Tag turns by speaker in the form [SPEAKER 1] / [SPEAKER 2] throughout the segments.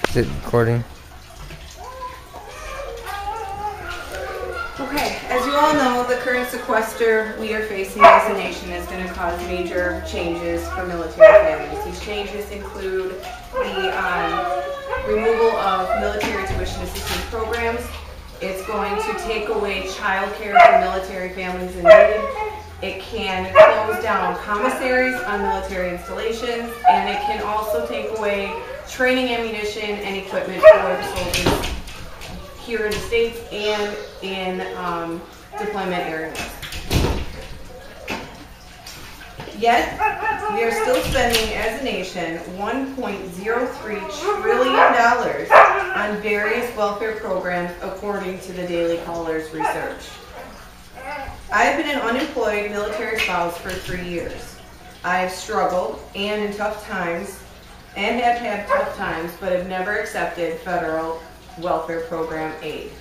[SPEAKER 1] Is it recording?
[SPEAKER 2] Okay, as you all know, the current sequester we are facing as a nation is going to cause major changes for military families. These changes include the removal of military tuition assistance programs. It's going to take away child care for military families in need. It can close down commissaries on military installations, and it can also take away training ammunition and equipment for the soldiers here in the States and in deployment areas. Yet, we are still spending as a nation $1.03 trillion on various welfare programs according to the Daily Caller's research. I have been an unemployed military spouse for 3 years. I have struggled and have had tough times, but have never accepted federal welfare program aid.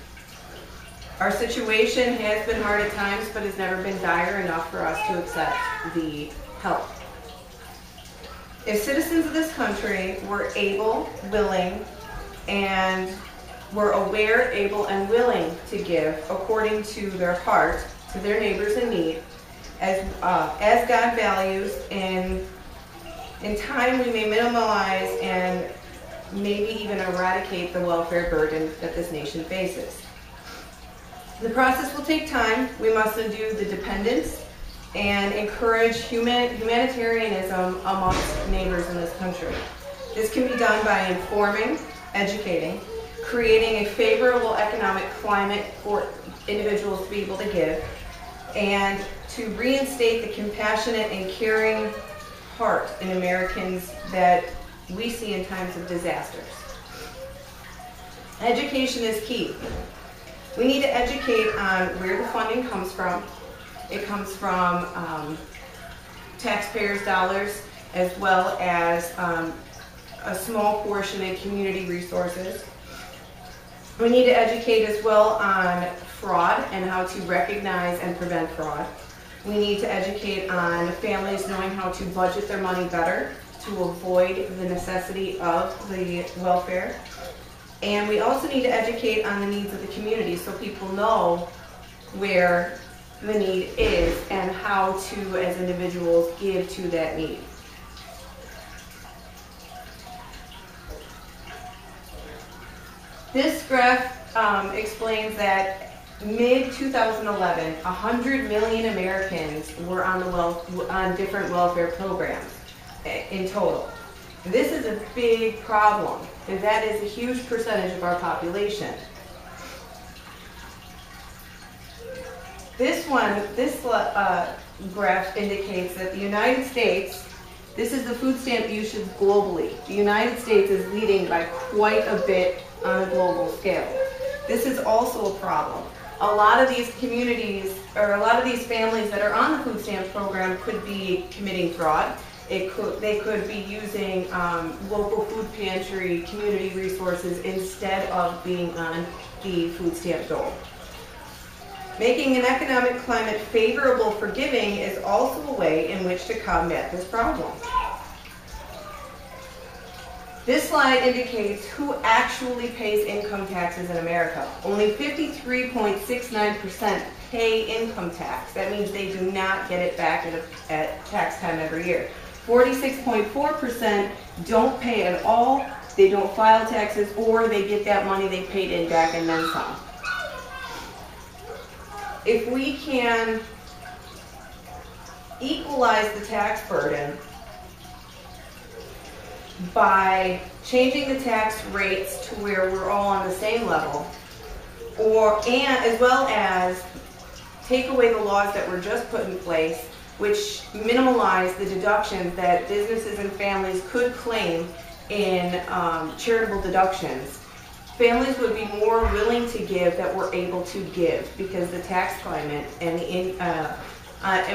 [SPEAKER 2] Our situation has been hard at times, but has never been dire enough for us to accept the help. If citizens of this country were able, willing, and were aware, able, and willing to give according to their heart to their neighbors in need, as God values, in time we may minimize and maybe even eradicate the welfare burden that this nation faces. The process will take time. We must undo the dependence and encourage humanitarianism amongst neighbors in this country. This can be done by informing, educating, creating a favorable economic climate for individuals to be able to give, and to reinstate the compassionate and caring heart in Americans that we see in times of disasters. Education is key. We need to educate on where the funding comes from. It comes from taxpayers' dollars, as well as a small portion in community resources. We need to educate as well on fraud and how to recognize and prevent fraud. We need to educate on families knowing how to budget their money better to avoid the necessity of the welfare. And we also need to educate on the needs of the community so people know where the need is and how to, as individuals, give to that need. This graph explains that mid-2011, 100 million Americans were on different welfare programs in total. This is a big problem, and that is a huge percentage of our population. This graph indicates that the United States, this is the food stamp usage globally. The United States is leading by quite a bit on a global scale. This is also a problem. A lot of these communities, or a lot of these families that are on the food stamp program could be committing fraud. They could be using local food pantry community resources instead of being on the food stamp dole. Making an economic climate favorable for giving is also a way in which to combat this problem. This slide indicates who actually pays income taxes in America. Only 53.69% pay income tax. That means they do not get it back at tax time every year. 46.4% don't pay at all. They don't file taxes, or they get that money they paid in back and then some. If we can equalize the tax burden by changing the tax rates to where we're all on the same level, and as well as take away the laws that were just put in place, which minimize the deductions that businesses and families could claim in charitable deductions, families would be more willing to give that were able to give, because the tax climate and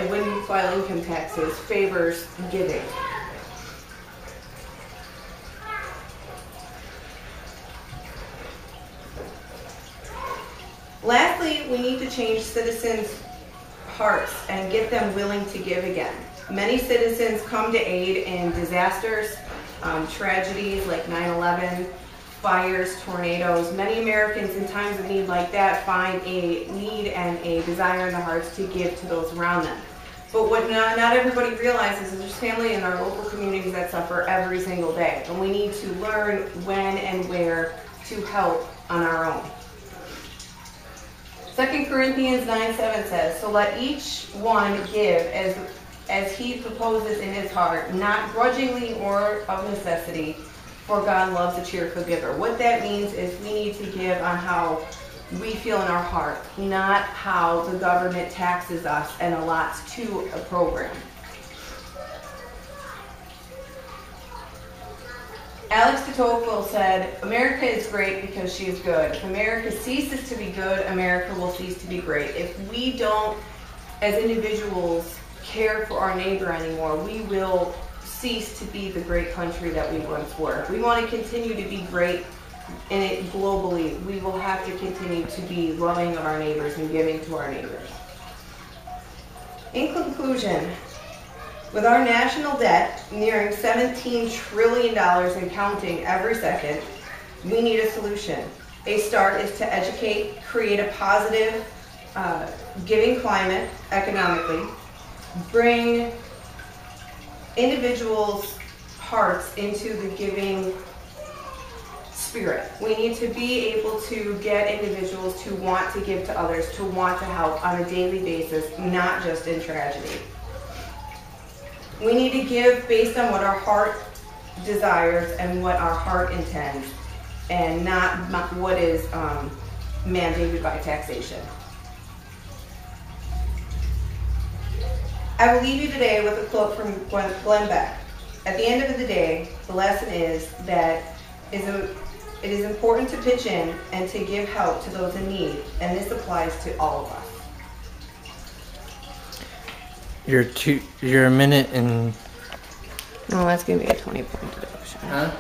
[SPEAKER 2] when you file income taxes favors giving. Lastly, we need to change citizens' hearts and get them willing to give again. Many citizens come to aid in disasters, tragedies like 9/11, fires, tornadoes. Many Americans in times of need like that find a need and a desire in their hearts to give to those around them. But what not everybody realizes is there's family in our local communities that suffer every single day. And we need to learn when and where to help on our own. 2 Corinthians 9:7 says, "So let each one give as he proposes in his heart, not grudgingly or of necessity, for God loves a cheerful giver." What that means is we need to give on how we feel in our heart, not how the government taxes us and allots to a program. Alex de Tocqueville said, "America is great because she is good. If America ceases to be good, America will cease to be great." If we don't, as individuals, care for our neighbor anymore, we will cease to be the great country that we once were. If we want to continue to be great in it globally, we will have to continue to be loving of our neighbors and giving to our neighbors. In conclusion, with our national debt nearing $17 trillion and counting every second, we need a solution. A start is to educate, create a positive giving climate economically, bring individuals' hearts into the giving spirit. We need to be able to get individuals to want to give to others, to want to help on a daily basis, not just in tragedy. We need to give based on what our heart desires and what our heart intends, and not what is mandated by taxation. I will leave you today with a quote from Glenn Beck. At the end of the day, the lesson is that it is important to pitch in and to give help to those in need, and this applies to all of us.
[SPEAKER 1] You're a minute and...
[SPEAKER 2] No, that's going to be a 20-point deduction.
[SPEAKER 1] Huh?